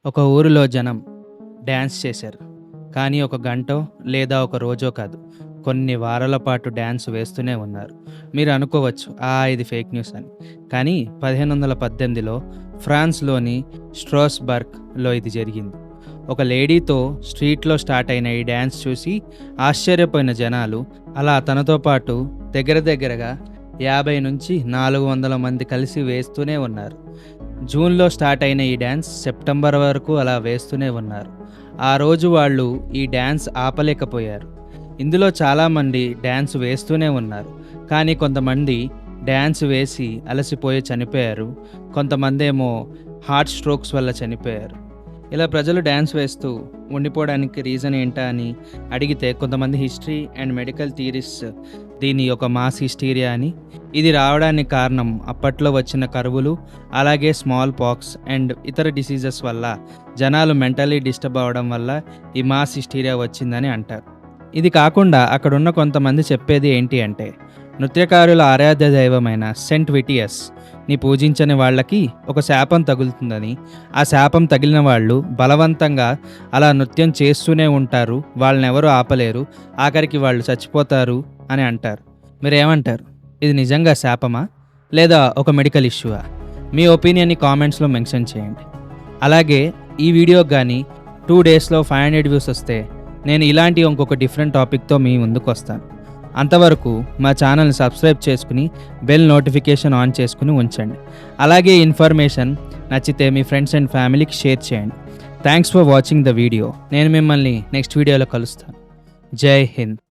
ఒక ఊరిలో జనం డ్యాన్స్ చేశారు. కానీ ఒక గంటో లేదా ఒక రోజో కాదు. కొన్ని వారాల పాటు డ్యాన్స్ వేస్తూనే ఉన్నారు. మీరు అనుకోవచ్చు, ఇది ఫేక్ న్యూస్ అని. కానీ 1518లో ఫ్రాన్స్‌లోని స్ట్రాస్బర్గ్‌లో ఇది జరిగింది. ఒక లేడీతో స్ట్రీట్‌లో స్టార్ట్ అయిన ఈ డ్యాన్స్ చూసి ఆశ్చర్యపోయిన జనాలు అలా తనతో పాటు దగ్గర దగ్గరగా 50-400 మంది కలిసి వేస్తూనే ఉన్నారు. జూన్‌లో స్టార్ట్ అయిన ఈ డ్యాన్స్ సెప్టెంబర్ వరకు అలా వేస్తూనే ఉన్నారు. ఆ రోజు వాళ్ళు ఈ డ్యాన్స్ ఆపలేకపోయారు. ఇందులో చాలామంది డ్యాన్స్ వేస్తూనే ఉన్నారు. కానీ కొంతమంది డ్యాన్స్ వేసి అలసిపోయి చనిపోయారు. కొంతమందేమో హార్ట్ స్ట్రోక్స్ వల్ల చనిపోయారు. ఇలా ప్రజలు డ్యాన్స్ వేస్తూ ఉండిపోవడానికి రీజన్ ఏంటా అని అడిగితే కొంతమంది హిస్టరీ అండ్ మెడికల్ థియరిస్ట్ దీన్ని ఒక మాస్ హిస్టీరియా అని, ఇది రావడానికి కారణం అప్పట్లో వచ్చిన కరువులు, అలాగే స్మాల్ పాక్స్ అండ్ ఇతర డిసీజెస్ వల్ల జనాలు మెంటలీ డిస్టర్బ్ అవ్వడం వల్ల ఈ మాస్ హిస్టీరియా వచ్చిందని అంటారు. ఇది కాకుండా అక్కడున్న కొంతమంది చెప్పేది ఏంటి అంటే, నృత్యకారుల ఆరాధ్య దైవమైన సెంట్ విటియస్ని పూజించని వాళ్ళకి ఒక శాపం తగులుతుందని, ఆ శాపం తగిలిన వాళ్ళు బలవంతంగా అలా నృత్యం చేస్తూనే ఉంటారు, వాళ్ళని ఎవరు ఆపలేరు, ఆఖరికి వాళ్ళు చచ్చిపోతారు అని అంటారు. మీరేమంటారు? ఇది నిజంగా శాపమా లేదా ఒక మెడికల్ ఇష్యూవా? మీ ఒపీనియన్ని కామెంట్స్లో మెన్షన్ చేయండి. అలాగే ఈ వీడియోకి కానీ 2 డేస్లో 500 వ్యూస్ వస్తే నేను ఇలాంటి ఇంకొక డిఫరెంట్ టాపిక్తో మీ ముందుకు వస్తాను. అంతవరకు మా ఛానల్ని సబ్స్క్రైబ్ చేసుకుని బెల్ నోటిఫికేషన్ ఆన్ చేసుకుని ఉంచండి. అలాగే ఇన్ఫర్మేషన్ నచ్చితే మీ ఫ్రెండ్స్ అండ్ ఫ్యామిలీకి షేర్ చేయండి. Thanks for watching the video. నేను మిమ్మల్ని నెక్స్ట్ వీడియోలో కలుస్తాను. జై హింద్.